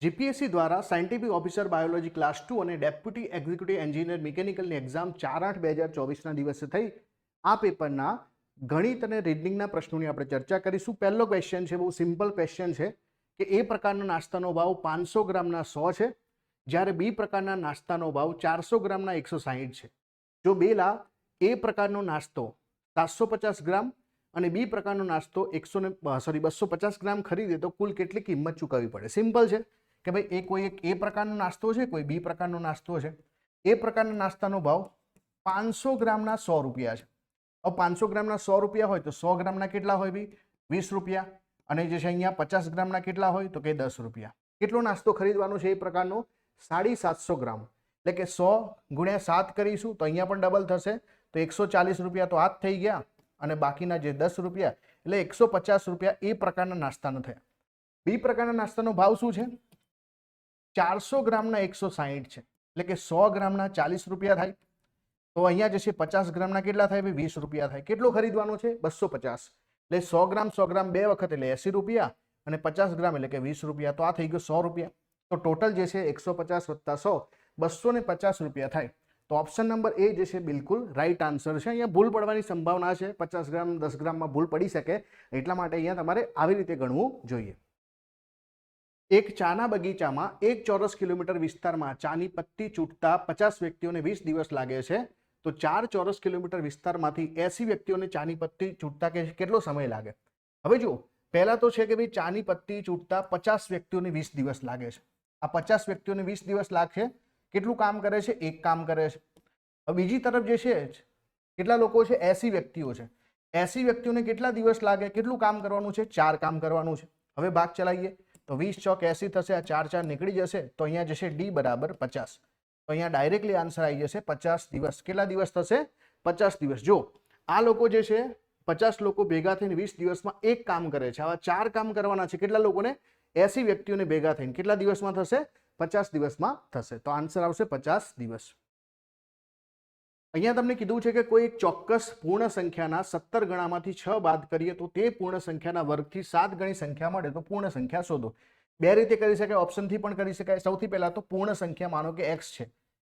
GPSC દ્વારા scientific officer biology class 2 અને deputy executive engineer મિકેનિકલની exam 4/8/2024ના દિવસે થઈ. આ પેપરના ગણિત અને રીડિંગના પ્રશ્નોની આપણે ચર્ચા કરીશું. પહેલો ક્વેશ્ચન છે, બહુ સિમ્પલ ક્વેશ્ચન છે કે એ પ્રકારના નાસ્તાનો ભાવ 500 ગ્રામના 100 છે, જ્યારે બી પ્રકારના નાસ્તાનો ભાવ 400 ગ્રામના 160 છે. જો બેલા એ પ્રકારનો નાસ્તો 750 ગ્રામ અને બી પ્રકારનો નાસ્તો 250 ગ્રામ ખરીદે તો કુલ કેટલી કિંમત ચૂકવવી પડે. સિમ્પલ છે કે ભાઈ કોઈ એક એ પ્રકારનો નાસ્તો છે, કોઈ બી પ્રકારનો નાસ્તો છે. એ પ્રકારના નાસ્તાનો ભાવ 500 ગ્રામના 100 રૂપિયા છે. હવે 500 ગ્રામના 100 રૂપિયા હોય તો 100 ગ્રામના કેટલા હોય ભાઈ? 20 રૂપિયા. અને જે છે અહીંયા 50 ગ્રામના કેટલા હોય તો કે 10 રૂપિયા. કેટલો નાસ્તો ખરીદવાનો છે? એ પ્રકારનો 750 ગ્રામ, એટલે કે 100 ગુણ્યા 7 કરીશું તો અહીંયા પણ ડબલ થશે, તો 140 રૂપિયા તો આ જ થઈ ગયા, અને બાકીના જે 10 રૂપિયા એટલે 150 રૂપિયા એ પ્રકારના નાસ્તાનો થયા. બી પ્રકારના નાસ્તાનો ભાવ શું છે? 400 ગ્રામના 160 છે, એટલે કે 100 ગ્રામના 40 રૂપિયા થાય. તો અહીંયા જે છે 50 ગ્રામના કેટલા થાય? 20 રૂપિયા થાય. કેટલો ખરીદવાનો છે? 250. એટલે 100 ગ્રામ બે વખત એટલે 80 રૂપિયા, અને 50 ગ્રામ એટલે કે 20 રૂપિયા. તો આ થઈ ગયો 100 રૂપિયા. તો ટોટલ જે છે 150 + 100 250 રૂપિયા થાય. તો ઓપ્શન નંબર એ જે છે બિલકુલ રાઈટ આન્સર છે. અહીંયા ભૂલ પડવાની સંભાવના છે, 50 ગ્રામ 10 ગ્રામમાં ભૂલ પડી શકે, એટલા માટે અહીંયા તમારે આવી રીતે ગણવું જોઈએ. એક ચાના બગીચામાં 1 ચોરસ કિલોમીટર વિસ્તારમાં ચાની પત્તી ચૂંટતા 50 વ્યક્તિઓને 20 દિવસ લાગે છે, તો 4 ચોરસ કિલોમીટર વિસ્તારમાંથી 80 વ્યક્તિઓને ચાની પત્તી ચૂંટતા કેટલો સમય લાગે? હવે જુઓ, પહેલા તો છે કે ભાઈ ચાની પત્તી ચૂંટતા 50 વ્યક્તિઓને 20 દિવસ લાગે છે. આ 50 વ્યક્તિઓને 20 દિવસ લાગશે. કેટલું કામ કરે છે? એક કામ કરે છે. હવે બીજી તરફ જે છે કેટલા લોકો છે? 80 વ્યક્તિઓ છે. 80 વ્યક્તિઓને કેટલા દિવસ લાગે? કેટલું કામ કરવાનું છે? 4 કામ કરવાનું છે. હવે ભાગ ચલાવીએ તો 20 ચોક 80 થશે, આ 4 નીકળી જશે, તો અહીંયા જશે ડી બરાબર 50. તો અહીંયા ડાયરેક્ટલી આન્સર આવી જશે 50 દિવસ. કેટલા દિવસ થશે? 50 દિવસ. જો આ લોકો જે છે 50 લોકો ભેગા થઈને 20 દિવસમાં એક કામ કરે છે, આવા 4 કામ કરવાના છે. કેટલા લોકોને? 80 વ્યક્તિઓને ભેગા થઈને કેટલા દિવસમાં થશે? 50 દિવસમાં થશે. તો આન્સર આવશે 50 દિવસ. અહીંયા તમને કીધું છે કે કોઈ એક ચોક્કસ પૂર્ણ સંખ્યાના 17 ગણામાંથી 6 બાદ કરીએ તો તે પૂર્ણ સંખ્યાના વર્ગથી 7 ગણી સંખ્યા મળે, તો પૂર્ણ સંખ્યા શોધો. બે રીતે કરી શકાય, ઓપ્શનથી પણ કરી શકાય. સૌથી પહેલા તો પૂર્ણ સંખ્યા માનો કે x છે,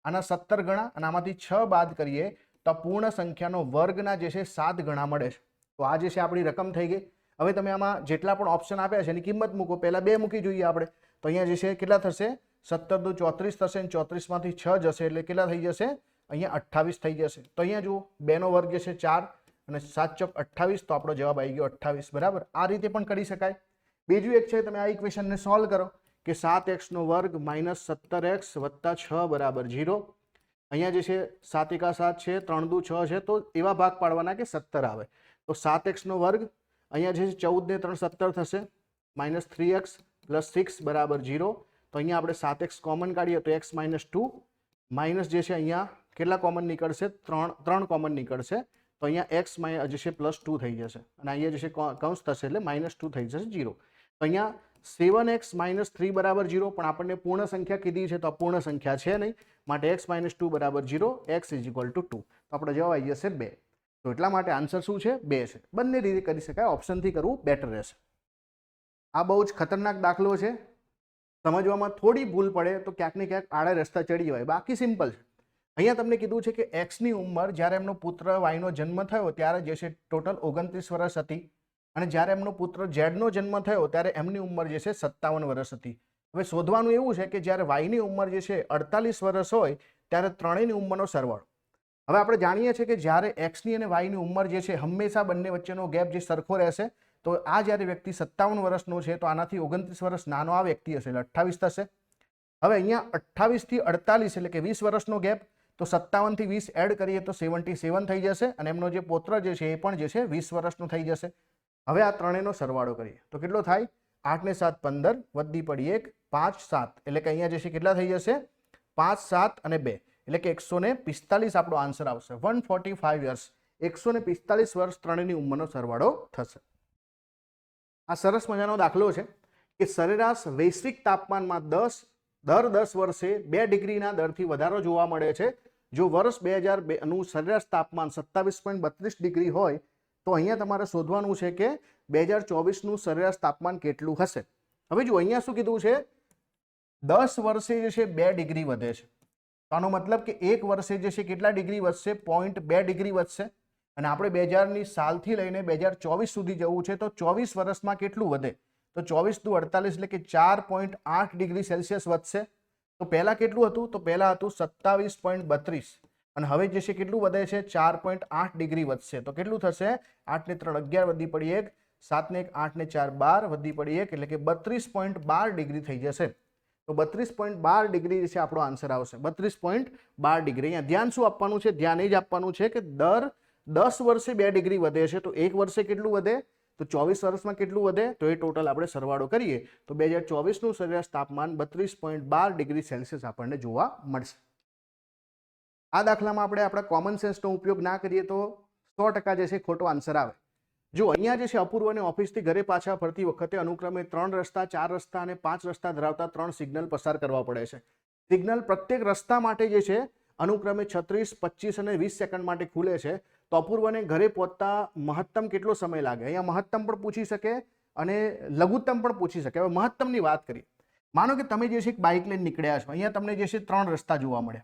આના 17 ગણા અને આમાંથી 6 બાદ કરીએ તો પૂર્ણ સંખ્યાનો વર્ગના જે છે 7 ગણા મળે છે. તો આ જે છે આપણી રકમ થઈ ગઈ. હવે તમે આમાં જેટલા પણ ઓપ્શન આપ્યા છે એની કિંમત મૂકો. પહેલા 2 મૂકી જોઈએ આપણે, તો અહીંયા જે છે કેટલા થશે? 17 દુ 34 થશે, અને 34 માંથી 6 જશે એટલે કેટલા થઈ જશે? અહીંયા 28 થઈ જશે. તો અહીંયા જુઓ 2 નો વર્ગ જે છે 4 અને 7 ચોક 28, તો આપણો જવાબ આવી ગયો 28. બરાબર. આ રીતે પણ કરી શકાય. બીજું એક છે, તમે આ ઇક્વેશનને સોલ્વ કરો કે 7x નો વર્ગ - 17x + 6 બરાબર 0. અહીંયા જે છે 7 × 7 છે, 3 દુ 6 છે, તો એવા ભાગ પાડવાના કે 17 આવે. તો 7x નો વર્ગ અહીંયા જે છે 14 ને 3 17 થશે, -3x + 6 બરાબર 0. તો અહીંયા આપણે 7x કોમન કાઢીએ તો x - 2 માઇનસ જે છે અહીંયા કેટલા કોમન નીકળશે? 3 કોમન નીકળશે. તો અહીંયા x જે છે +2 થઈ જશે, અને અહીંયા જે છે કૌંસ થશે એટલે -2 થઈ જશે 0. તો અહીંયા 7x - 3 બરાબર 0, પણ આપણને પૂર્ણ સંખ્યા કીધી છે તો અપૂર્ણ સંખ્યા છે નહીં, માટે x - 2 બરાબર 0, x = 2. તો આપણો જવાબ આવી જશે 2. તો એટલા માટે આન્સર શું છે? 2 છે. બંને રીતે કરી શકાય, ઓપ્શનથી કરવું બેટર રહેશે. આ બહુ જ ખતરનાક દાખલો છે. સમજવામાં થોડી ભૂલ પડે તો ક્યાંક ને ક્યાંક આડા રસ્તા ચડી જવાય, બાકી સિમ્પલ છે. અહીંયા તમને કીધું છે કે એક્સની ઉંમર જ્યારે એમનો પુત્ર વાયનો જન્મ થયો ત્યારે જે છે ટોટલ 29 વર્ષ હતી, અને જ્યારે એમનો પુત્ર ઝેડનો જન્મ થયો ત્યારે એમની ઉંમર જે છે 57 વર્ષ હતી. હવે શોધવાનું એવું છે કે જ્યારે વાયની ઉંમર જે છે 48 વર્ષ હોય ત્યારે ત્રણેયની ઉંમરનો સરવાળો. હવે આપણે જાણીએ છીએ કે જ્યારે એક્સની અને વાયની ઉંમર જે છે હંમેશા બંને વચ્ચેનો ગેપ જે સરખો રહેશે. તો આ જ્યારે વ્યક્તિ 57 વર્ષનો છે તો આનાથી 29 વર્ષ નાનો આ વ્યક્તિ હશે એટલે 28 થશે. હવે અહીંયા 28 થી 48 એટલે કે 20 વર્ષનો ગેપ, તો 57 થી 20 એડ કરીએ તો 77 થઈ જશે, અને એમનો જે પુત્ર જે છે એ પણ જે છે 20 વર્ષનો થઈ જશે. હવે આ ત્રણેયનો સરવાળો કરીએ તો કેટલો થાય? 8 ને 7 15, વધી પડી 1, 5 7, એટલે કે અહીંયા જે છે કેટલા થઈ જશે? 5 7 અને 2, એટલે કે 145 આપણો આન્સર આવશે. 145 યર્સ, 145 વર્ષ ત્રણેયની ઉંમરનો સરવાળો થશે. આ સરસ મજાનો દાખલો છે કે સરેરાશ વૈશ્વિક તાપમાનમાં દર 10 વર્ષે 2 ડિગ્રીના દરથી વધારો જોવા મળે છે. જો વર્ષ 2002નું સરેરાશ તાપમાન 27.32 ડિગ્રી હોય તો અહીંયા તમારે શોધવાનું છે કે 2024નું સરેરાશ તાપમાન કેટલું હશે. હવે જો અહીંયા શું કીધું છે? 10 વર્ષે જે છે 2 ડિગ્રી વધે છે. તો આનો મતલબ કે 1 વર્ષે જે છે કેટલા ડિગ્રી વધશે? 0.2 ડિગ્રી વધશે. અને આપણે 2000ની સાલથી લઈને 2024 સુધી જવું છે, તો 24 વર્ષમાં કેટલું વધે? તો 24 દુ 48 એટલે કે 4.8 ડિગ્રી સેલ્સિયસ વધશે. તો પહેલા કેટલું હતું? તો પહેલા હતું 27.32 અને હવે જે છે કેટલું વધે છે? 4.8 ડિગ્રી વધશે. તો કેટલું થશે? 8 ને 3 11 વધી પડી 1, 7 ને 1 8 ને 4 12 વધી પડી 1 એટલે કે 32.12 ડિગ્રી થઈ જશે. તો 32.12 ડિગ્રી જે છે આપણો આન્સર આવશે. 32.12 ડિગ્રી. અહીંયા ધ્યાન શું આપવાનું છે? ધ્યાન એ જ આપવાનું છે કે દર 10 વર્ષે 2 ડિગ્રી વધે છે. તો 1 વર્ષે કેટલું વધે? તો 24 વર્ષમાં કેટલું વધે? તો એ ટોટલ આપણે સરવાળો કરીએ તો 2024નું સરેરાશ તાપમાન 32.12 ડિગ્રી સેલ્સિયસ આપણને જોવા મળશે. આ દાખલામાં આપણે આપણા કોમન સેન્સનો ઉપયોગ ના કરીએ તો 100% જે છે ખોટો આન્સર આવે. જો અહીંયા જે છે અપૂર્વને ઓફિસથી ઘરે પાછા ફરતી વખતે અનુક્રમે 3 રસ્તા, 4 રસ્તા અને 5 રસ્તા ધરાવતા 3 સિગ્નલ પસાર કરવા પડે છે. સિગ્નલ પ્રત્યેક રસ્તા માટે જે છે અનુક્રમે 36, 25 અને 20 સેકન્ડ માટે ખુલે છે. તો અપૂર્વને ઘરે પહોંચતા મહત્તમ કેટલો સમય લાગે? અહીંયા મહત્તમ પણ પૂછી શકે અને લઘુત્તમ પણ પૂછી શકે. હવે મહત્તમની વાત કરીએ. માનો કે તમે જે છે એક બાઇક લઈને નીકળ્યા છો. અહીંયા તમને જે છે 3 રસ્તા જોવા મળે.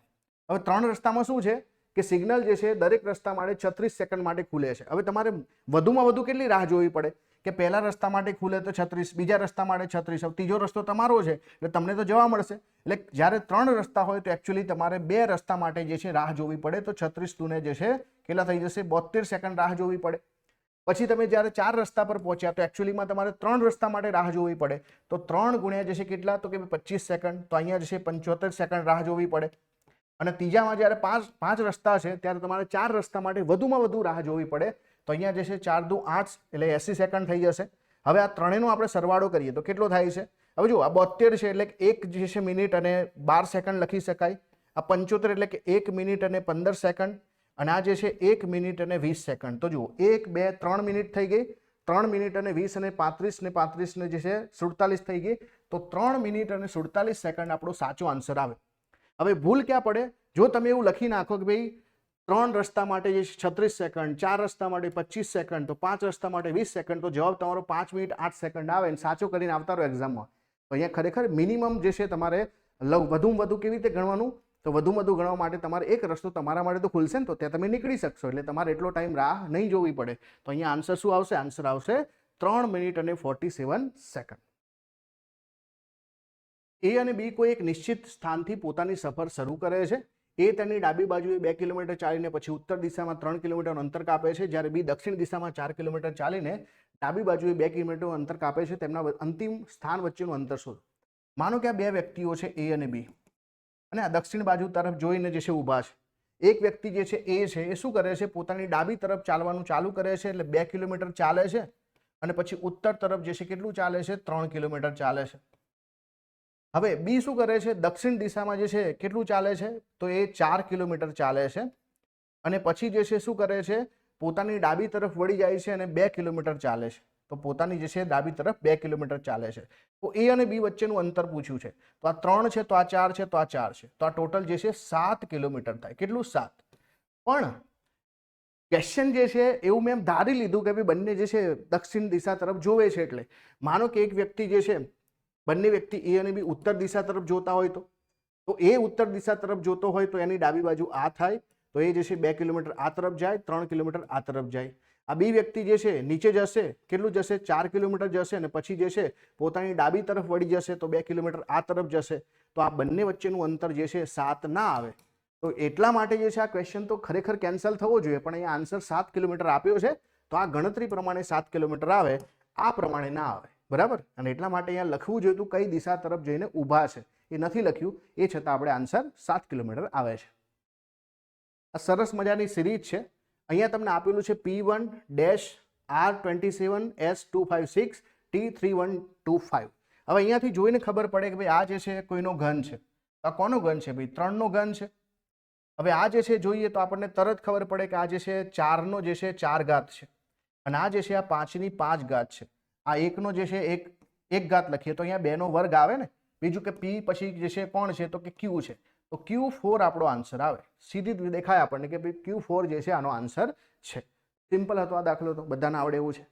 હવે 3 રસ્તામાં શું છે કે સિગ્નલ જે છે દરેક રસ્તા માટે 36 સેકન્ડ માટે ખુલે છે. હવે તમારે વધુમાં વધુ કેટલી રાહ જોવી પડે? કે પહેલા રસ્તા માટે ખુલે તો 36, બીજા રસ્તા માટે 36, હવે ત્રીજો રસ્તો તમારો છે એટલે તમને તો જવા મળશે. એટલે જ્યારે 3 રસ્તા હોય તો એકચ્યુઅલી તમારે 2 રસ્તા માટે જે છે રાહ જોવી પડે. તો 36 દુને જે છે કેટલા થઈ જશે? 72 સેકન્ડ રાહ જોવી પડે. પછી તમે જ્યારે 4 રસ્તા પર પહોંચ્યા તો એકચ્યુઅલીમાં તમારે 3 રસ્તા માટે રાહ જોવી પડે. તો 3 ગુણ્યા જે છે કેટલા? તો કે 25 સેકન્ડ. તો અહીંયા જે છે 75 સેકન્ડ રાહ જોવી પડે. અને ત્રીજામાં જ્યારે 5 રસ્તા છે ત્યારે તમારે 4 રસ્તા માટે વધુમાં વધુ રાહ જોવી પડે. તો અહીંયા જે છે 4 દુ 8 એટલે 80 સેકન્ડ થઈ જશે. હવે આ ત્રણેયનો આપણે સરવાળો કરીએ તો કેટલો થાય છે? હવે જો આ 72 છે એટલે 1 જે છે મિનિટ અને 12 સેકન્ડ લખી શકાય. આ 75 એટલે કે 1 મિનિટ અને 15 સેકન્ડ. અને આ જે છે 1 મિનિટ અને 20 સેકન્ડ. તો જુઓ 1 2 3 મિનિટ થઈ ગઈ. 3 મિનિટ અને 20 અને 35 ને 35 ને જે છે 47 થઈ ગઈ. તો 3 મિનિટ અને 47 સેકન્ડ આપણો સાચો આન્સર આવે. હવે ભૂલ ક્યાં પડે? જો તમે એવું લખી નાખો કે ભાઈ 3 રસ્તા માટે જે 36 સેકન્ડ, 4 રસ્તા માટે 25 સેકન્ડ, તો 5 રસ્તા માટે 20 સેકન્ડ, તો જવાબ તમારો 5 મિનિટ 8 સેકન્ડ આવે અને સાચો કરીને આવતા રહો એક્ઝામમાં. તો અહીંયા ખરેખર મિનિમમ જે છે તમારે વધુમાં વધુ કેવી રીતે ગણવાનું? તો વધુમાં વધુ ગણવા માટે તમારે એક રસ્તો તમારા માટે તો ખુલશે ને, તો ત્યાં તમે નીકળી શકશો. એટલે તમારે એટલો ટાઈમ રાહ નહીં જોવી પડે. તો અહીંયા આન્સર શું આવશે? આન્સર આવશે 3 મિનિટ અને 47 સેકન્ડ. એ અને બી કોઈ એક નિશ્ચિત સ્થાનથી પોતાની સફર શરૂ કરે છે. એ તેની ડાબી બાજુએ 2 કિલોમીટર ચાલીને પછી ઉત્તર દિશામાં 3 કિલોમીટર અંતર કાપે છે. જ્યારે બી દક્ષિણ દિશામાં 4 કિલોમીટર ચાલીને ડાબી બાજુએ 2 કિલોમીટર અંતર કાપે છે. તેમના અંતિમ સ્થાન વચ્ચેનું અંતર શોધો. માનો કે આ 2 વ્યક્તિઓ છે એ અને બી, અને આ દક્ષિણ બાજુ તરફ જોઈને જે છે ઊભા છે. એક વ્યક્તિ જે છે એ શું કરે છે? પોતાની ડાબી તરફ ચાલવાનું ચાલુ કરે છે. એટલે 2 કિલોમીટર ચાલે છે અને પછી ઉત્તર તરફ જે છે કેટલું ચાલે છે? 3 કિલોમીટર ચાલે છે. હવે બી શું કરે છે? દક્ષિણ દિશામાં જે છે કેટલું ચાલે છે? તો એ 4 કિલોમીટર ચાલે છે. અને પછી જે છે શું કરે છે? પોતાની ડાબી તરફ વળી જાય છે અને 2 કિલોમીટર ચાલે છે. તો પોતાની જે છે ડાબી તરફ 2 કિલોમીટર ચાલે છે. તો એ અને બી વચ્ચેનું અંતર પૂછ્યું છે. તો આ 3 છે, તો આ 4 છે, તો આ 4 છે. તો આ ટોટલ જે છે 7 કિલોમીટર થાય. કેટલું? 7. પણ ક્વેશ્ચન જે છે એવું મેં ધારી લીધું કે ભાઈ બંને જે છે દક્ષિણ દિશા તરફ જોવે છે. એટલે માનો કે એક વ્યક્તિ જે છે, બંને વ્યક્તિ એ અને બી ઉત્તર દિશા તરફ જોતા હોય તો એ ઉત્તર દિશા તરફ જોતો હોય તો એની ડાબી બાજુ આ થાય. તો એ જે છે 2 કિલોમીટર આ તરફ જાય, 3 કિલોમીટર આ તરફ જાય. આ બી વ્યક્તિ જે છે નીચે જશે, કેટલું જશે? 4 કિલોમીટર જશે અને પછી જે છે પોતાની ડાબી તરફ વળી જશે તો 2 કિલોમીટર આ તરફ જશે. તો આ બંને વચ્ચેનું અંતર જે છે 7 ના આવે. તો એટલા માટે જે છે આ ક્વેશ્ચન તો ખરેખર કેન્સલ થવો જોઈએ, પણ અહીંયા આન્સર 7 કિલોમીટર આપ્યો છે. તો આ ગણતરી પ્રમાણે 7 કિલોમીટર આવે, આ પ્રમાણે ના આવે. બરાબર? અને એટલા માટે અહીંયા લખવું જોઈતું કઈ દિશા તરફ જઈને ઊભા છે, એ નથી લખ્યું. એ છતાં આપણે આન્સર 7 કિલોમીટર આવે છે. આ સરસ મજાની સિરીઝ છે. અહીંયા તમને આપેલું છે P1-R27S256 T3125. હવે અહીંયાથી જોઈને ખબર પડે કે ભાઈ આ જે છે કોઈનો ઘન છે. આ કોનો ઘન છે? ભાઈ 3 નો ઘન છે. હવે આ જે છે જોઈએ તો આપણને તરત ખબર પડે કે આ જે છે 4 નો જે છે 4 ઘાત છે અને આ જે છે આ 5 ની 5 ઘાત છે. આ 1 નો જે છે 1 ઘાત લખીએ તો અહીંયા 2 નો વર્ગ આવે ને. બીજું કે P પછી જે છે કોણ છે? તો કે Q છે. તો Q4 આપણો આન્સર આવે. સીધી રીતે દેખાય આપણને કે ભાઈ Q4 જે છે આનો આન્સર છે. સિમ્પલ હતો આ દાખલો, તો બધાને આવડે એવું છે.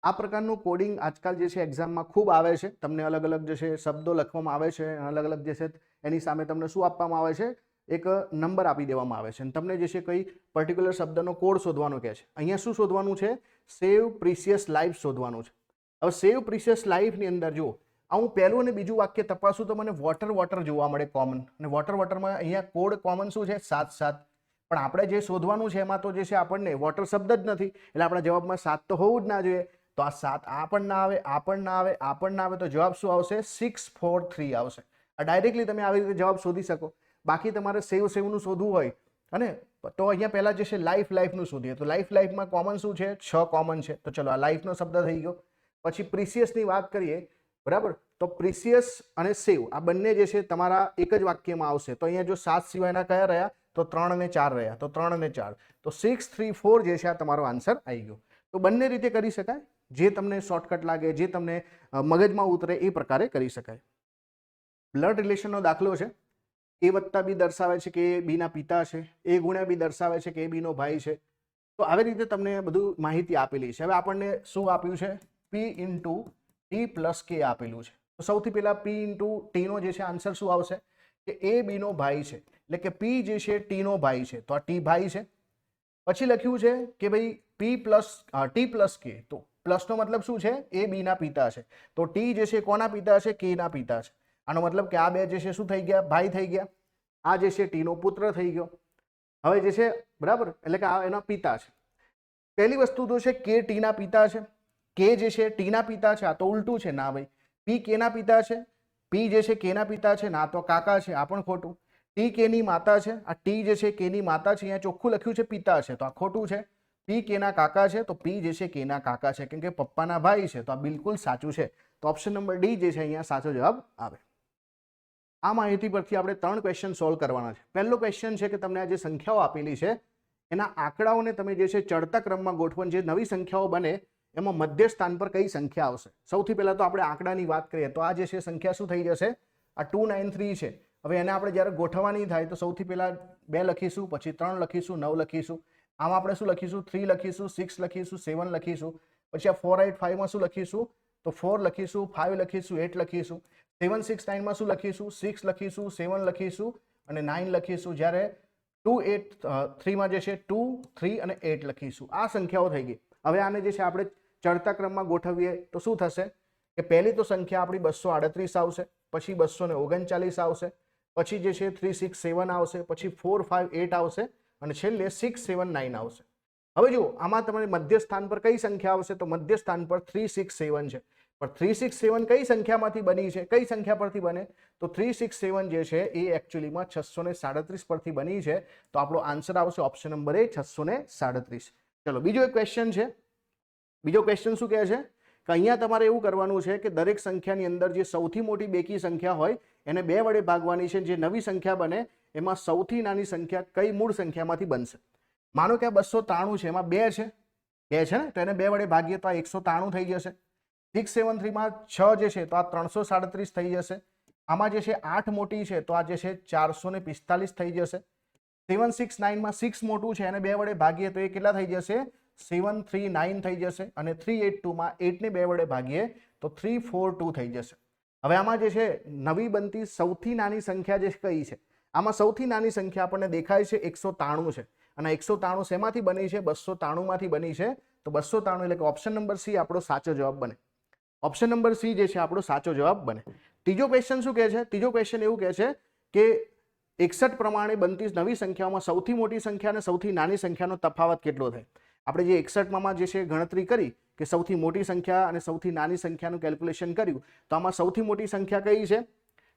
આ પ્રકારનું કોડિંગ આજકાલ જે છે એક્ઝામમાં ખૂબ આવે છે. તમને અલગ અલગ જે છે શબ્દો લખવામાં આવે છે, અલગ અલગ જે છે એની સામે તમને શું આપવામાં આવે છે, એક નંબર આપી દેવામાં આવે છે અને તમને જે છે કઈ પર્ટિક્યુલર શબ્દનો કોડ શોધવાનો કહે છે. અહીંયા શું શોધવાનું છે, સેવ પ્રિસિયસ લાઈફ શોધવાનું છે. હવે સેવ પ્રિસિયસ લાઈફની અંદર જો હું પહેલું અને બીજું વાક્ય તપાસું તો મને વોટર વોટર જોવા મળે કોમન, અને વોટર વોટરમાં અહીંયા કોડ કોમન શું છે, 7 7. પણ આપણે જે શોધવાનું છે એમાં તો જે છે આપણને વોટર શબ્દ જ નથી, એટલે આપણા જવાબમાં 7 તો હોવું જ ના જોઈએ. તો આ 7 આ પણ ના આવે, આ પણ ના આવે, આ પણ ના આવે, તો જવાબ શું આવશે, 6 4 3 આવશે. આ ડાયરેક્ટલી તમે આવી રીતે જવાબ શોધી શકો. બાકી તમારે સેવનું શોધવું હોય અને તો અહીંયા પહેલા જે છે લાઈફનું શોધીએ. તો લાઈફમાં કોમન શું છે, 6 કોમન છે. તો ચલો આ લાઈફનો શબ્દ થઈ ગયો. પછી પ્રિસિયસની વાત કરીએ, બરાબર, તો પ્રિસિયસ અને સેવ આ બંને જે છે તમારા એક જ વાક્યમાં આવશે. તો અહીંયા જો 7 સિવાયના કયા રહ્યા, તો 3 અને 4 રહ્યા. તો 3 અને 4, તો 6 3 4 જે છે આ તમારો આન્સર આવી ગયો. તો બંને રીતે કરી શકાય, જે તમને શોર્ટકટ લાગે, જે તમને મગજમાં ઉતરે એ પ્રકારે કરી શકાય. બ્લડ રિલેશનનો દાખલો છે. A વત્તા B દર્શાવે છે કે એ બીના પિતા છે, A ગુણ્યા B દર્શાવે છે કે એ બીનો ભાઈ છે. તો આવી રીતે તમને બધું માહિતી આપેલી છે. હવે આપણને શું આપ્યું છે, P into T plus K આપેલું છે. તો સૌથી પહેલા P ઇન્ટુ Tનો જે છે આન્સર શું આવશે કે એ બીનો ભાઈ છે, એટલે કે P જે છે Tનો ભાઈ છે, તો આ T ભાઈ છે. પછી લખ્યું છે કે ભાઈ P plus T plus K, તો પ્લસનો મતલબ શું છે, એ બીના પિતા છે. તો T જે છે કોના પિતા છે, Kના પિતા છે. આનો મતલબ કે આ બે જે છે શું થઈ ગયા, ભાઈ થઈ ગયા. આ જે છે Tનો પુત્ર થઈ ગયો. હવે જે છે બરાબર, એટલે કે આ એના પિતા છે. પહેલી વસ્તુ તો છે કે Tના પિતા છે, કે જે છે Tના પિતા છે, આ તો ઉલટું છે ના ભાઈ. P Kના પિતા છે, P જે છે Kના પિતા છે, ના તો કાકા છે, આ પણ ખોટું. T Kની માતા છે, આ T જે છે Kની માતા છે, અહીંયા ચોખ્ખું લખ્યું છે પિતા છે, તો આ ખોટું છે. P Kના કાકા છે, તો P જે છે Kના કાકા છે, કેમ કે પપ્પાના ભાઈ છે, તો આ બિલકુલ સાચું છે. તો ઓપ્શન નંબર ડી જે છે અહીંયા સાચો જવાબ આવે. આ માહિતી પરથી આપણે 3 ક્વેશ્ચન સોલ્વ કરવાના છે. પહેલો ક્વેશ્ચન છે કે તમને આ જે સંખ્યાઓ આપેલી છે એના આંકડાઓને તમે જે છે ચડતા ક્રમમાં ગોઠવો. જે નવી સંખ્યાઓ બને એમાં મધ્ય સ્થાન પર કઈ સંખ્યા આવશે. સૌથી પહેલા તો આપણે આંકડાની વાત કરીએ તો આ જે છે સંખ્યા શું થઈ જશે, આ 293 છે. હવે એને આપણે જ્યારે ગોઠવવાની થાય તો સૌથી પહેલા 2 લખીશું, પછી 3 લખીશું, 9 લખીશું. આમાં આપણે શું લખીશું, 3 લખીશું, 6 લખીશું, 7 લખીશું. પછી આ 4 8 5 માં શું લખીશું, તો 4 લખીશું, 5 લખીશું, 8 લખીશું. 7 6 9 માં શું લખીશું, 6 લખીશું, 7 લખીશું અને 9 લખીશું. જ્યારે 2 8 3 માં જે છે 2 3 અને 8 લખીશું. આ સંખ્યાઓ થઈ ગઈ. હવે આને જે છે આપણે ચડતા ક્રમમાં ગોઠવીએ તો શું થશે કે પહેલી તો સંખ્યા આપણી 238 આવશે, પછી 239 આવશે, પછી જે છે 3 6 7 આવશે, પછી 4 5 8 આવશે અને છેલ્લે 6 7 9 આવશે. હવે જુઓ આમાં તમારે મધ્ય સ્થાન પર કઈ સંખ્યા આવશે, તો મધ્ય સ્થાન પર 3 6 7 છે. પણ 3 6 7 કઈ સંખ્યામાંથી બની છે, કઈ સંખ્યા પરથી બને, તો 3 6 7 જે છે એ એકચ્યુઅલીમાં 637 પરથી બની છે. તો આપણો આન્સર આવશે ઓપ્શન નંબર એ 637. ચલો બીજો એક ક્વેશ્ચન છે. બીજો ક્વેશ્ચન શું કહે છે કે અહીંયા તમારે એવું કરવાનું છે કે દરેક સંખ્યાની અંદર જે સૌથી મોટી બેકી સંખ્યા હોય એને 2 વડે ભાગવાની છે. જે નવી સંખ્યા બને એમાં સૌથી નાની સંખ્યા કઈ મૂળ સંખ્યામાંથી બનશે. માનો કે આ 293 છે, એમાં 2 છે, 2 છે ને, તો એને 2 વડે ભાગીએ તો આ 193 થઈ જશે. 673 માં 6 જે છે તો આ 337 થઈ જશે. આમાં જે છે 8 મોટી છે તો આ જે છે 445 થઈ જશે. 769 માં 6 મોટું છે, એને 2 વડે ભાગીએ તો એ કેટલા થઈ જશે, 739 થઈ જશે. અને 382 માં 8 ને 2 વડે ભાગીએ તો 342 થઈ જશે. હવે આમાં જે છે નવી બનતી સૌથી નાની સંખ્યા જે કઈ છે, આમાં સૌથી નાની સંખ્યા આપણને દેખાય છે 193 છે. અને 193 શેમાંથી બની છે, 293 માંથી બની છે. તો 293 એટલે કે ઓપ્શન નંબર સી આપણો સાચો જવાબ બને. ઓપ્શન નંબર સી જે છે આપણો સાચો જવાબ બને. ત્રીજો ક્વેશ્ચન શું કહે છે, ત્રીજો ક્વેશ્ચન એવું કહે છે કે 61 પ્રમાણે બનતી નવી સંખ્યાઓમાં સૌથી મોટી સંખ્યા અને સૌથી નાની સંખ્યાનો તફાવત કેટલો થાય. આપણે જે 61 માં જે છે ગણતરી કરી કે સૌથી મોટી સંખ્યા અને સૌથી નાની સંખ્યાનું કેલ્ક્યુલેશન કર્યું, તો આમાં સૌથી મોટી સંખ્યા કઈ છે,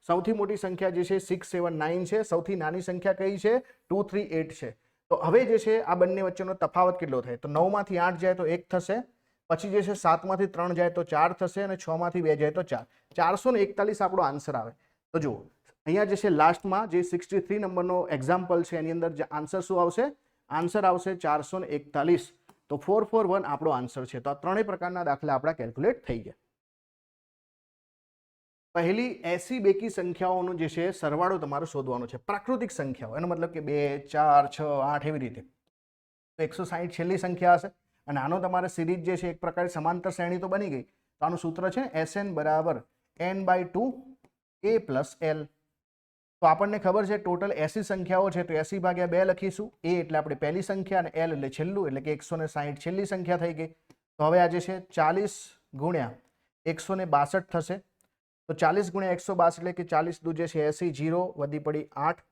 સૌથી મોટી સંખ્યા જે છે 679 છે. સૌથી નાની સંખ્યા કઈ છે, 238 છે. તો હવે જે છે આ બંને વચ્ચેનો તફાવત કેટલો થાય, તો 9 માંથી 8 જાય તો 1 થશે, પછી જે છે 7 માંથી 3 જાય તો 4 થશે અને 6 માંથી 2 જાય તો 4. 441 આપણો આન્સર આવે. તો જુઓ અહીંયા જે છે લાસ્ટમાં જે 63 નંબરનો એક્ઝામ્પલ છે એની અંદર આન્સર શું આવશે, આન્સર આવશે 441. તો 441 આપણો આન્સર છે. તો આ ત્રણેય પ્રકારના દાખલા આપણા કેલ્ક્યુલેટ થઈ ગયા. પહેલી 80 બેકી સંખ્યાઓનો જે છે સરવાળો તમારે શોધવાનો છે. પ્રાકૃતિક સંખ્યાઓ, એનો મતલબ કે 2 4 6 8 એવી રીતે. તો 160 છેલ્લી સંખ્યા હશે. અને આનો તમારે સિરીઝ જે છે એક પ્રકારે સમાંતર શ્રેણી તો બની ગઈ. તો આનું સૂત્ર છે SN બરાબર n/2 a પ્લસ l. તો આપણને ખબર છે ટોટલ 80 સંખ્યાઓ છે તો 80 ભાગ્યા 2 લખીશું. a એટલે આપણે પહેલી સંખ્યા અને l એટલે છેલ્લું એટલે કે 160 છેલ્લી સંખ્યા થઈ ગઈ. તો હવે આ જે છે 40 ગુણ્યા 162 થશે. તો 40 ગુણ્યા 162 એટલે કે 40 દુ જે છે 80, 0 વધી પડી 8.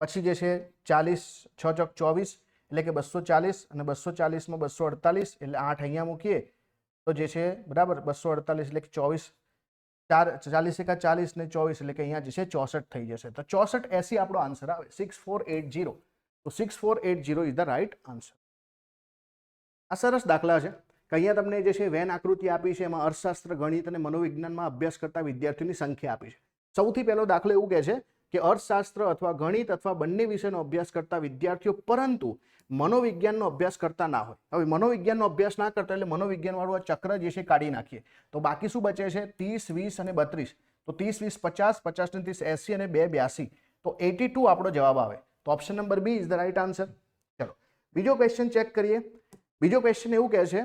પછી જે છે 40 6 ચોક 24 એટલે કે 240 અને 240 માં 248 એટલે 8 અહીંયા મૂકીએ તો જે છે બરાબર 248 એટલે કે 24 40 એકા 40 ને 24 એટલે કે અહીંયા જે છે 64 થઈ જશે. તો 64 80 આપણો આન્સર આવે 6480. તો 6480 ઇઝ ધ રાઈટ આન્સર. આ સરસ દાખલા છે કે અહીંયા તમને જે છે વેન આકૃતિ આપી છે, એમાં અર્થશાસ્ત્ર, ગણિત અને મનોવિજ્ઞાનમાં અભ્યાસ કરતા વિદ્યાર્થીઓની સંખ્યા આપી છે. સૌથી પહેલો દાખલો એવું કહે છે કે અર્થશાસ્ત્ર અથવા ગણિત અથવા બંને વિષયનો અભ્યાસ કરતા વિદ્યાર્થીઓ પરંતુ મનોવિજ્ઞાનનો અભ્યાસ કરતા ના હોય. હવે મનોવિજ્ઞાનનો અભ્યાસ ના કરતા એટલે મનોવિજ્ઞાન વાળું આ ચક્ર જે છે કાઢી નાખીએ તો બાકી શું બચે છે 30, 20 અને 32. તો 30, 20, 50, 50 ને 30 80 અને 2 82. તો 82 આપણો જવાબ આવે. તો option number B is the right answer. ચલો બીજો ક્વેશ્ચન ચેક કરીએ. બીજો ક્વેશ્ચન એવું કહે છે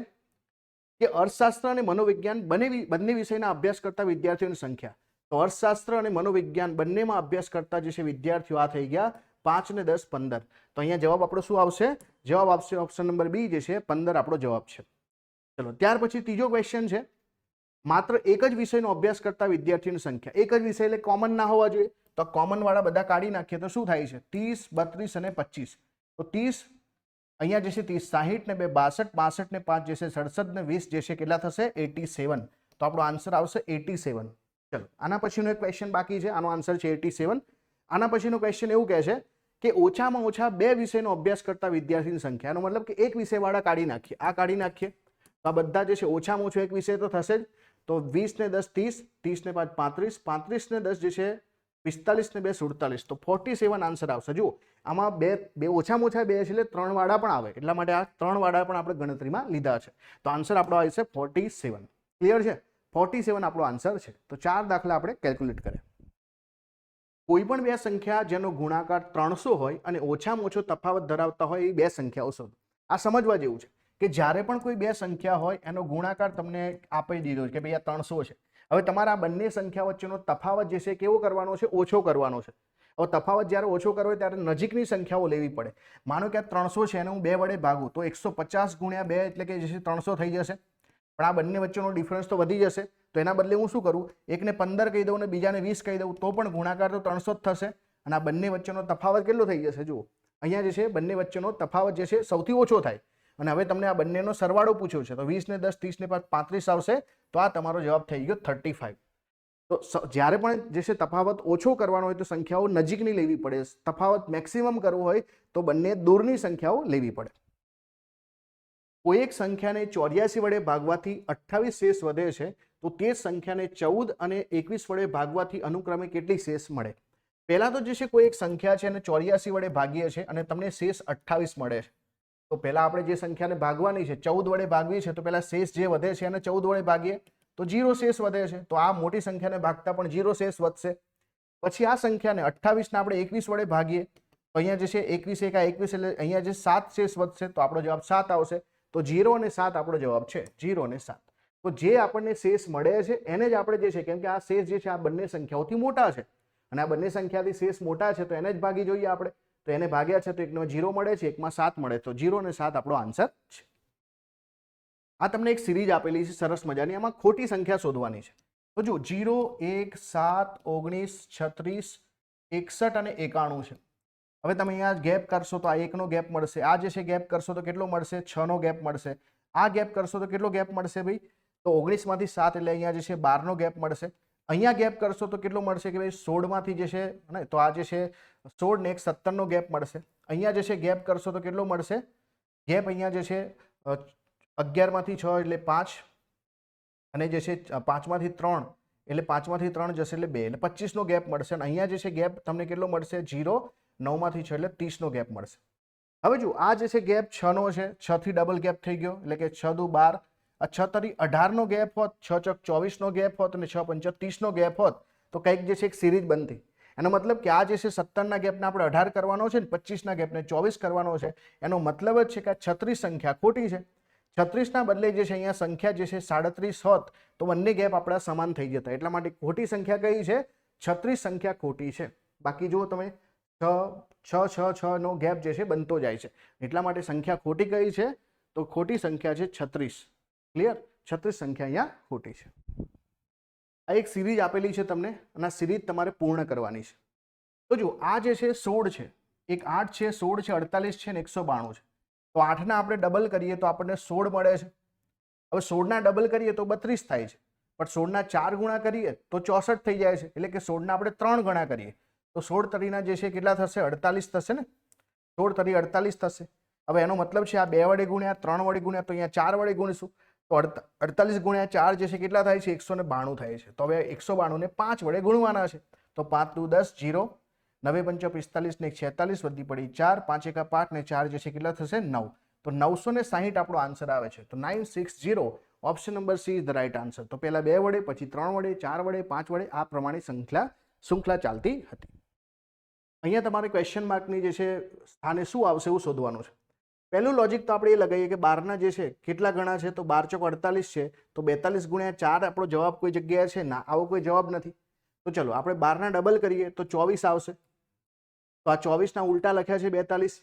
કે અર્થશાસ્ત્ર અને મનોવિજ્ઞાન બંને વિષયના અભ્યાસ કરતા વિદ્યાર્થીઓની સંખ્યા. તો અર્થશાસ્ત્ર અને મનોવિજ્ઞાન બંનેમાં અભ્યાસ કરતા જે છે વિદ્યાર્થીઓ આ થઈ ગયા 5 ને 10 15. તો અહીંયા જવાબ આપણો શું આવશે? જવાબ આવશે ઓપ્શન નંબર બી જે છે 15 આપણો જવાબ છે. ચલો ત્યાર પછી ત્રીજો ક્વેશ્ચન છે માત્ર એક જ વિષયનો અભ્યાસ કરતા વિદ્યાર્થીઓની સંખ્યા. એક જ વિષય એટલે કોમન ના હોવા જોઈએ. તો કોમન વાળા બધા કાઢી નાખીએ તો શું થાય છે 30, 32 અને 25. તો 30 અહીંયા જે છે 30, 60 ને 2 62, 65 ને 5 જે છે 67 ને 20 જે છે કેટલા થશે 87. તો આપણો આન્સર આવશે 87. ચલો આના પછીનો એક ક્વેશ્ચન બાકી છે, આનો આન્સર છે 87. આના પછીનો ક્વેશ્ચન એવું કહે છે કે ઓછામાં ઓછા 2 વિષયનો અભ્યાસ કરતા વિદ્યાર્થીની સંખ્યા. એનો મતલબ કે એક વિષયવાળા કાઢી નાખીએ, આ કાઢી નાખીએ તો આ બધા જે છે ઓછામાં ઓછો એક વિષય તો થશે જ. તો 20 ને 10 30, 30 ને 5 35, 35 ને 10 જે છે 45 ને 2 47. તો 47 આન્સર આવશે. જુઓ આમાં બે ઓછામાં ઓછા 2 છે એટલે 3 વાળા પણ આવે, એટલા માટે આ 3 વાળા પણ આપણે ગણતરીમાં લીધા છે. તો આન્સર આપણો આવે છે 47. ક્લિયર છે? 47 આપણો આન્સર છે. તો 4 દાખલા આપણે કેલ્ક્યુલેટ કર્યા. કોઈ પણ 2 સંખ્યા જેનો ગુણાકાર 300 હોય અને ઓછામાં ઓછો તફાવત ધરાવતા હોય એ 2 સંખ્યાઓ શોધો. આ સમજવા જેવું છે કે જ્યારે પણ કોઈ 2 સંખ્યા હોય એનો ગુણાકાર તમને આપી દીધો છે કે ભાઈ આ 300 છે. હવે તમારા બંને સંખ્યા વચ્ચેનો તફાવત જે છે કેવો કરવાનો છે? ઓછો કરવાનો છે. હવે તફાવત જ્યારે ઓછો કરવો ત્યારે નજીકની સંખ્યાઓ લેવી પડે. માનો કે આ 300 છે એને હું 2 વડે ભાગું તો 150 ગુણ્યા 2 એટલે કે જે છે 300 થઈ જશે. પણ આ બંને વચ્ચેનો ડિફરન્સ તો વધી જશે. તો એના બદલે હું શું કરું? એકને 15 કહી દઉં અને બીજાને 20 કહી દઉં તો પણ ગુણાકાર તો 300 જ થશે. અને આ બંને વચ્ચેનો તફાવત કેટલો થઈ જશે? જુઓ અહીંયા જે છે બંને વચ્ચેનો તફાવત જે છે સૌથી ઓછો થાય. અને હવે તમને આ બંનેનો સરવાળો પૂછ્યો છે તો 20 ને 10 30 ને 5 35 આવશે. તો આ તમારો જવાબ થઈ ગયો 35. તો જ્યારે પણ જે છે તફાવત ઓછો કરવાનો હોય તો સંખ્યાઓ નજીકની લેવી પડે. તફાવત મેક્સિમમ કરવો હોય તો બંને દૂરની સંખ્યાઓ લેવી પડે. કોઈ એક સંખ્યાને 84 વડે ભાગવાથી 28 શેષ વધે છે તો તે સંખ્યાને 14 અને 21 વડે ભાગવાથી અનુક્રમે કેટલી શેષ મળે? પહેલા તો જે છે કોઈ એક સંખ્યા છે અને 84 વડે ભાગીએ છીએ અને તમને શેષ 28 મળે છે. તો પહેલા આપણે જે સંખ્યાને ભાગવાની છે 14 વડે ભાગવી છે તો પહેલા શેષ જે વધે છે એને 14 વડે ભાગીએ તો 0 શેષ વધે છે. તો આ મોટી સંખ્યાને ભાગતા પણ 0 શેષ વધશે. પછી આ સંખ્યાને 28 ને આપણે 21 વડે ભાગીએ તો અહીંયા જે છે 21 એકા 21 એટલે અહીંયા જે 7 શેષ વધશે. તો આપણો જવાબ 7 આવશે. તો 0 અને 7 આપણો જવાબ છે. 0 અને 7. તો જે આપણને શેષ મળે છે એને જ આપણે જે છે કેમ કે આ શેષ જે છે આ બંને સંખ્યાઓથી મોટા છે અને આ બંને સંખ્યાથી શેષ મોટા છે તો એને જ ભાગી જોઈએ આપણે. તો એને ભાગ્યા છે તો એકમાં 0 મળે છે, એકમાં 7 મળે. તો 0 અને 7 આપણો આન્સર છે. આ તમને એક સિરીઝ આપેલી છે સરસ મજાની, આમાં ખોટી સંખ્યા શોધવાની છે. તો જો 0, 1, 7, 19, 36, 61 અને 91 છે. હવે તમે અહીંયા ગેપ કરશો તો આ 1 નો ગેપ મળશે. આ જે છે ગેપ કરશો તો કેટલો મળશે? 6 નો ગેપ મળશે. આ ગેપ કરશો તો કેટલો ગેપ મળશે ભાઈ? તો 19 માંથી 7 એટલે અહીંયા જે છે 12 નો ગેપ મળશે. અહીંયા ગેપ કરશો તો કેટલો મળશે કે ભાઈ 16 માંથી જે છે ને તો આ જે છે 16 ને 17 નો ગેપ મળશે. અહીંયા જે છે ગેપ કરશો તો કેટલો મળશે? ગેપ અહીંયા જે છે 11 માંથી 6 એટલે 5 અને જે છે 5 માંથી 3 એટલે 5 માંથી 3 જશે એટલે 2 એટલે 25 નો ગેપ મળશે. અને અહીંયા જે છે ગેપ તમને કેટલો મળશે? 0, 9 માંથી 6 એટલે 30 નો ગેપ મળશે. હવે જો આ જે છે ગેપ 6 નો છે, 6 થી ડબલ ગેપ થઈ ગયો એટલે કે 6 દુ 12, 6 તરી 18 નો ગેપ હોત, 6 ચોક 24 નો ગેપ હોત અને 6 પંચા 30 નો ગેપ હોત તો કંઈક જે છે એક સિરીઝ બનતી. એનો મતલબ કે આ જે છે 17ના ગેપને આપણે 18 કરવાનો છે ને 25ના ગેપને 24 કરવાનો છે. એનો મતલબ જ છે કે આ 36 સંખ્યા ખોટી છે. 36ના બદલે જે છે અહીંયા સંખ્યા જે છે 37 હોત તો બંને ગેપ આપણા સમાન થઈ જતા. એટલા માટે ખોટી સંખ્યા કઈ છે? 36 સંખ્યા ખોટી છે. બાકી જુઓ તમે 6 નો ગેપ જે છે બનતો જાય છે. એટલા માટે સંખ્યા ખોટી કઈ છે? તો ખોટી સંખ્યા છે 36. ક્લિયર? 36 સંખ્યા અહીંયા ખોટી છે. આ એક સિરીઝ આપેલી છે તમને અને આ સિરીઝ તમારે પૂર્ણ કરવાની છે. તો જો આ જે છે 16 છે, એક 8 છે, 16 છે, 48 છે ને 192 છે. તો 8ના આપણે ડબલ કરીએ તો આપણને 16 મળે છે. હવે 16ના ડબલ કરીએ તો 32 થાય છે, પણ 16ના 4 ગુણા કરીએ તો 64 થઈ જાય છે. એટલે કે 16ના આપણે 3 ગણા કરીએ તો 16 તરીના જે છે કેટલા થશે? 48 થશે ને. 16 તરી 48 થશે. હવે એનો મતલબ છે આ 2 વડે ગુણ્યા, 3 વડે ગુણ્યા, તો અહીંયા 4 વડે ગુણીશું તો 48 ગુણ્યા 4 જે છે કેટલા થાય છે? 192 થાય છે. તો હવે 192 ને 5 વડે ગુણવાના છે. તો 5 દુ 10, 0, 9 પંચા 45 ને 46 વધી પડી 4, 5 એકા 5 ને 4 જે છે કેટલા થશે? 9. તો 960 આપણો આન્સર આવે છે. તો 960 option number she is the right answer. તો પહેલા 2 વડે, પછી 3 વડે, 4 વડે, 5 વડે આ પ્રમાણે શૃંખલા ચાલતી હતી. અહીંયા તમારે ક્વેશ્ચન માર્કની જે છે સ્થાને શું આવશે એવું શોધવાનું છે. પહેલું લોજિક તો આપણે એ લગાવીએ કે 12ના જે છે કેટલા ગણા છે? તો 12 ચોક 48 છે, તો 42 ગુણ્યા 4 આપણો જવાબ કોઈ જગ્યાએ છે ના? આવો કોઈ જવાબ નથી. તો ચલો આપણે 12ના ડબલ કરીએ તો 24 આવશે. તો આ 24ના ઉલટા લખ્યા છે 42.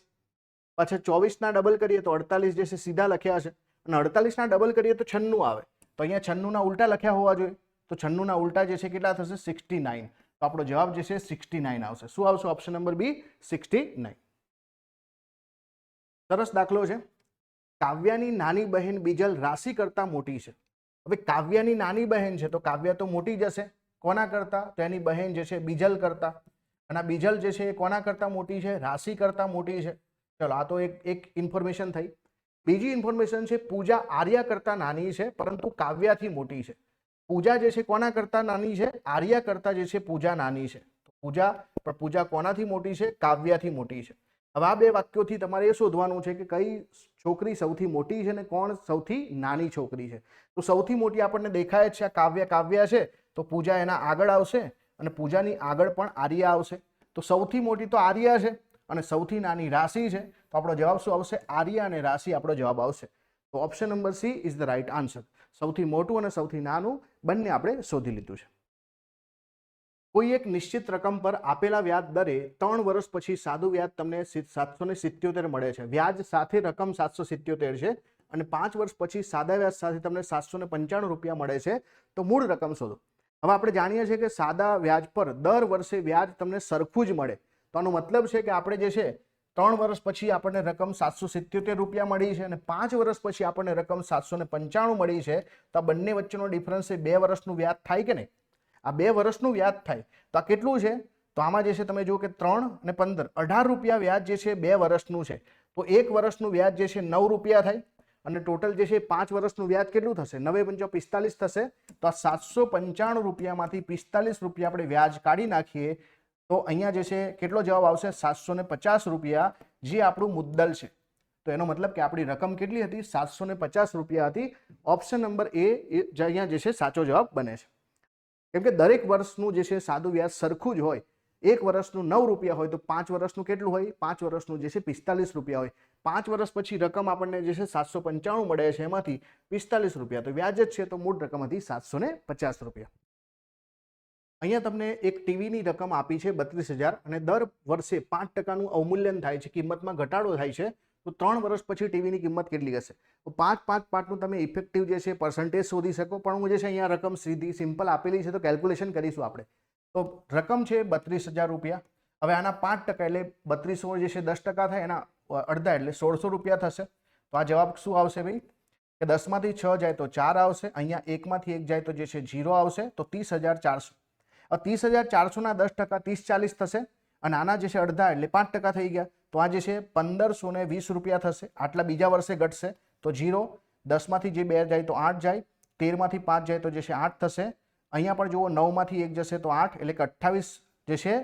પાછા 24ના ડબલ કરીએ તો 48 જે છે સીધા લખ્યા છે, અને 48ના ડબલ કરીએ તો 96 આવે. તો અહીંયા 96ના ઉલટા લખ્યા હોવા જોઈએ. તો 96ના ઉલટા જે છે કેટલા થશે? 69. તો આપણો જવાબ જે છે 69 આવશે. શું આવશે? Option number B 69. સરસ દાખલો છે. કાવ્યાની નાની બહેન બીજલ રાશિ કરતા મોટી છે. હવે કાવ્યાની નાની બહેન છે તો કાવ્યા તો મોટી જશે. કોના કરતા? તો એની બહેન જે છે બીજલ કરતા. અને આ બીજલ જે છે એ કોના કરતા મોટી છે? રાશિ કરતા મોટી છે. ચલો આ તો એક ઇન્ફોર્મેશન થઈ. બીજી ઇન્ફોર્મેશન છે પૂજા આર્યા કરતા નાની છે પરંતુ કાવ્યાથી મોટી છે. પૂજા જે છે કોના કરતા નાની છે? આર્યા કરતા જે છે પૂજા નાની છે. પૂજા કોનાથી મોટી છે? કાવ્યાથી મોટી છે. હવે આ બે વાક્યોથી તમારે એ શોધવાનું છે કે કઈ છોકરી સૌથી મોટી છે ને કોણ સૌથી નાની છોકરી છે. તો સૌથી મોટી આપણને દેખાય છે આ કાવ્યા છે, તો પૂજા એના આગળ આવશે અને પૂજાની આગળ પણ આર્યા આવશે. તો સૌથી મોટી તો આર્યા છે અને સૌથી નાની રાશિ છે. તો આપણો જવાબ શું આવશે? આર્યા અને રાશિ આપણો જવાબ આવશે. તો option number she is the right answer. સૌથી મોટું અને સૌથી નાનું બંને આપણે શોધી લીધું છે. કોઈ એક નિશ્ચિત રકમ પર આપેલા વ્યાજ દરે 3 વર્ષ પછી સાદું વ્યાજ તમને 777 મળે છે. વ્યાજ સાથે રકમ 777 છે અને 5 વર્ષ પછી સાદા વ્યાજ સાથે તમને 795 રૂપિયા મળે છે. તો મૂળ રકમ શોધો. હવે આપણે જાણીએ છીએ કે સાદા વ્યાજ પર દર વર્ષે વ્યાજ તમને સરખું જ મળે. તો આનો મતલબ છે કે આપણે જે છે 3 વર્ષ પછી આપણને રકમ 777 રૂપિયા મળી છે અને 5 વર્ષ પછી આપણને રકમ 795 મળી છે. તો આ બંને વચ્ચેનો ડિફરન્સ એ 2 વર્ષનું વ્યાજ થાય કે નહીં? આ 2 વર્ષનું વ્યાજ થાય. તો આ કેટલું છે? તો આમાં જે છે તમે જુઓ કે 3 અને 15 18 રૂપિયા વ્યાજ જે છે 2 વર્ષનું છે. તો 1 વર્ષનું વ્યાજ જે છે 9 રૂપિયા થાય અને ટોટલ જે છે 5 વર્ષનું વ્યાજ કેટલું થશે? 9 પંચા 45 થશે. તો આ 795 રૂપિયામાંથી 45 રૂપિયા આપણે વ્યાજ કાઢી નાખીએ તો અહીંયા જે છે કેટલો જવાબ આવશે? 750 રૂપિયા, જે આપણું મુદ્દલ છે. તો એનો મતલબ કે આપણી રકમ કેટલી હતી? 750 રૂપિયા હતી. ઓપ્શન નંબર એ અહીંયા જે છે સાચો જવાબ બને છે. કેમ કે દરેક વર્ષનું જે છે સાદું વ્યાજ સરખું જ હોય. 1 વર્ષનું 9 રૂપિયા હોય તો 5 વર્ષનું કેટલું હોય? 5 વર્ષનું જે છે 45 રૂપિયા હોય. 5 વર્ષ પછી રકમ આપણને જે છે 795 મળે છે, એમાંથી 45 રૂપિયા તો વ્યાજ જ છે. તો મૂળ રકમ હતી 750 રૂપિયા. અહીંયા તમને એક ટીવીની રકમ આપી છે 32,000 અને દર વર્ષે 5% અવમૂલ્યન થાય છે, કિંમતમાં ઘટાડો થાય છે. તો 3 વર્ષ પછી ટીવીની કિંમત કેટલી હશે? તો 5 તમે ઇફેક્ટિવ જે છે પર્સન્ટેજ શોધી શકો. પણ હું જે છે અહીંયા રકમ સીધી સિમ્પલ આપેલી છે તો કેલ્ક્યુલેશન કરીશું આપણે. તો રકમ છે 32,000 રૂપિયા. હવે આના 5% એટલે 3200 જે છે 10% થાય, એના અડધા એટલે 1600 રૂપિયા થશે. તો આ જવાબ શું આવશે ભાઈ? કે 10 માંથી 6 જાય તો 4 આવશે. અહીંયા 1 માંથી 1 જાય તો જે છે 0 આવશે. તો 30,400. 30,400 ના 10% 30-40 થશે અને આના જે છે અડધા એટલે 5% થઈ ગયા. તો આ જે છે 1520 રૂપિયા થશે. આટલા બીજા વર્ષે ઘટશે તો 0. 10 માંથી જે 2 જાય તો 8 જાય. 13 માંથી 5 જાય તો જે છે 8 થશે. અહીંયા પણ જુઓ 9 માંથી 1 જશે તો 8 એટલે કે 28 જે છે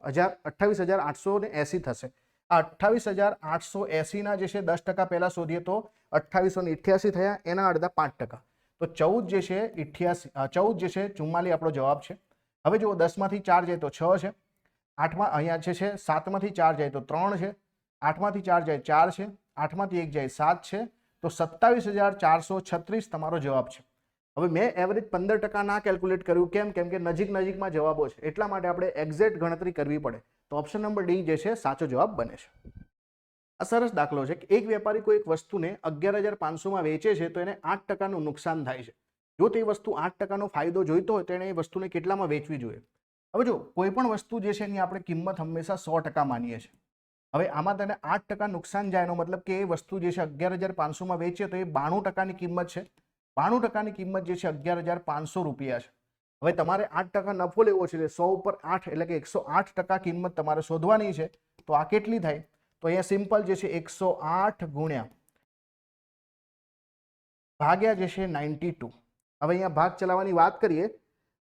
28,880 થશે. આ 28,880 ના જે છે 10% પહેલા શોધીએ તો 2888 થયા, એના અડધા 5%. તો 14 જે છે 88 14 જે છે 44 આપણો જવાબ છે. હવે જુઓ 10 માંથી 4 જાય તો 6 છે. 8માં અહીંયા જે છે 7માંથી 4 જાય તો 3 છે, 8માંથી 4 જાય 4 છે, 8માંથી 1 જાય 7 છે, તો 27,436 તમારો જવાબ છે. હવે મેં એવરેજ 15% ના કેલ્ક્યુલેટ કર્યું, કેમ? કેમ કે નજીકમાં જવાબો છે એટલા માટે આપણે એક્ઝેક્ટ ગણતરી કરવી પડે. તો ઓપ્શન નંબર ડી જે છે સાચો જવાબ બને છે. આ સરસ દાખલો છે કે એક વેપારી કોઈ એક વસ્તુને 11,500માં વેચે છે તો એને 8%નું નુકસાન થાય છે. જો તે વસ્તુ 8%નો ફાયદો જોઈતો હોય તો એને એ વસ્તુને કેટલામાં વેચવી જોઈએ? હવે જો કોઈ પણ વસ્તુ જે છે એની આપણે કિંમત હંમેશા 100% માનીએ છીએ. હવે આમાં તને 8% નુકસાન જાય એનો મતલબ કે એ વસ્તુ જે છે 11,500માં વેચે તો એ 92%ની કિંમત છે. 92%ની કિંમત જે છે 11,500 રૂપિયા છે. હવે તમારે 8% નફો લેવો છે એટલે 100 ઉપર 8 એટલે કે 108% કિંમત તમારે શોધવાની છે. તો આ કેટલી થાય? તો અહીંયા સિમ્પલ જે છે 108 ગુણ્યા ભાગ્યા જે છે 92. હવે અહીંયા ભાગ ચલાવવાની વાત કરીએ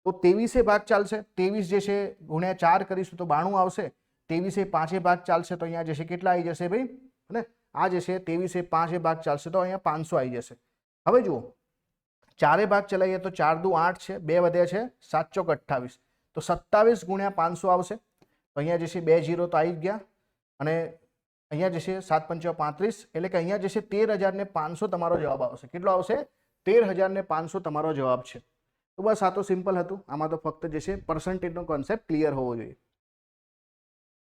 તો 23 ભાગ ચાલશે. 23 જે છે ગુણ્યા 4 કરીશું તો 92 આવશે. 23 5 ભાગ ચાલશે તો અહીંયા જે છે કેટલા આવી જશે ભાઈ? અને આ જે છે 23 5 ભાગ ચાલશે તો અહીંયા 500 આવી જશે. હવે જુઓ 4 ભાગ ચલાવીએ તો 4 દુ 8 છે, 2 વધ્યા છે 7 ચોક 28 તો 27 ગુણ્યા 500 આવશે. તો અહીંયા જે છે 2 0 તો આવી જ ગયા અને અહીંયા જે છે 7 પંચા 35 એટલે કે અહીંયા જે છે 13,500 તમારો જવાબ આવશે. કેટલો આવશે? 13,500 તમારો જવાબ છે. તો બસ આ તો સિમ્પલ હતું. આમાં તો ફક્ત જે છે પર્સન્ટેજનો કોન્સેપ્ટ ક્લિયર હોવો જોઈએ.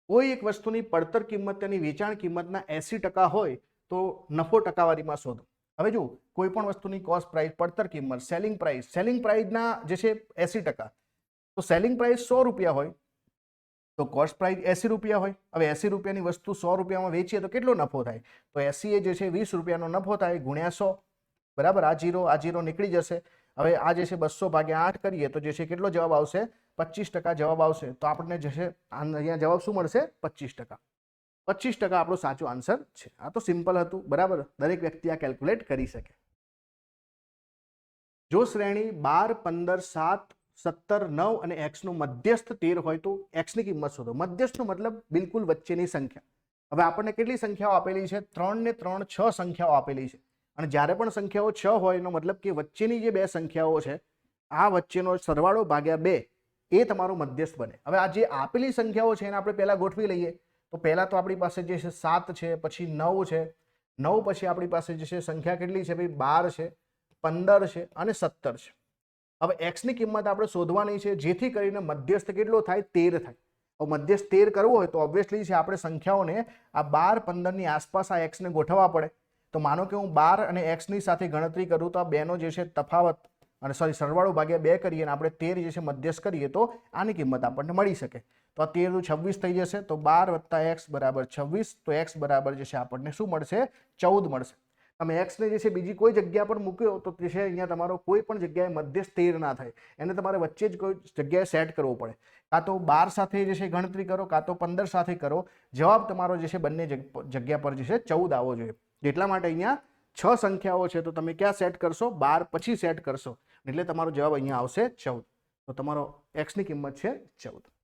કોઈ એક વસ્તુની પડતર કિંમત તેની વેચાણ કિંમતના 80% હોય તો નફો ટકાવારીમાં શોધો. હવે જો કોઈ પણ વસ્તુની કોસ્ટ પ્રાઇસ, પડતર કિંમત, સેલિંગ પ્રાઇસના જે છે 80%, તો સેલિંગ પ્રાઇસ 100 રૂપિયા હોય તો કોસ્ટ પ્રાઇસ 80 રૂપિયા હોય. હવે 80 રૂપિયાની વસ્તુ 100 રૂપિયામાં વેચીએ તો કેટલો નફો થાય? તો 80 એ જે છે 20 રૂપિયાનો નફો થાય ગુણ્યા 100. બરાબર, આ 0 નીકળી જશે. હવે આ જે છે 200 ભાગ્યા 8 કરીએ તો જે છે કેટલો જવાબ આવશે? 25% જવાબ આવશે. તો આપણને જે છે અહીંયા જવાબ શું મળશે? 25%. 25% આપણો સાચો આન્સર છે. આ તો સિમ્પલ હતું. બરાબર, દરેક વ્યક્તિ આ કેલ્ક્યુલેટ કરી શકે. જો શ્રેણી 12, 15, 7, 17, 9 અને x નું મધ્યસ્થ 13 હોય તો x ની કિંમત શોધો. મધ્યસ્થનો મતલબ બિલકુલ વચ્ચેની સંખ્યા. હવે આપણને કેટલી સંખ્યાઓ આપેલી છે? 3 ને 3 6 સંખ્યાઓ આપેલી છે. અને જ્યારે પણ સંખ્યાઓ 6 હોય એનો મતલબ કે વચ્ચેની જે બે સંખ્યાઓ છે આ વચ્ચેનો સરવાળો ભાગ્યા 2 એ તમારો મધ્યસ્થ બને. હવે આ જે આપેલી સંખ્યાઓ છે એને આપણે પહેલા ગોઠવી લઈએ. તો પહેલા તો આપણી પાસે જે છે 7 છે, પછી 9 છે, 9 પછી આપણી પાસે જે છે સંખ્યા કેટલી છે ભાઈ? 12 છે, 15 છે અને 17 છે. હવે x ની કિંમત આપણે શોધવાની છે જેથી કરીને મધ્યસ્થ કેટલો થાય? 13 થાય. હવે મધ્યસ્થ 13 કરવો હોય તો ઓબ્વિયસલી છે આપણે સંખ્યાઓને આ 12, 15 ની આસપાસ આ x ને ગોઠવવા પડે. તો માનો કે હું 12 અને x ની સાથે ગણતરી કરું તો આ બેનો જે છે તફાવત અને સરવાળો ભાગ્યા 2 કરીએ અને આપણે 13 જે છે મધ્યસ્થ કરીએ તો આની કિંમત આપણને મળી શકે. તો આ 13 નું 26 થઈ જશે. તો 12 + x બરાબર 26. તો x બરાબર જે છે આપણને શું મળશે? 14 મળશે. તમે x ને જે છે બીજી કોઈ જગ્યા પર મૂક્યો તો જે છે અહીંયા તમારો કોઈ પણ જગ્યાએ મધ્યસ્થ 13 ના થાય. એને તમારે વચ્ચે જ કોઈ જગ્યાએ સેટ કરવો પડે. કાં તો 12 સાથે જે છે ગણતરી કરો, કાં તો 15 સાથે કરો. જવાબ તમારો જે છે બંને જગ્યા પર જે છે 14 આવવો જોઈએ. એટલા માટે અહીંયા 6 સંખ્યાઓ છે તો તમે ક્યાં સેટ કરશો? 12 પછી સેટ કરશો એટલે તમારો જવાબ અહીંયા આવશે 14. તો તમારો x ની કિંમત છે 14.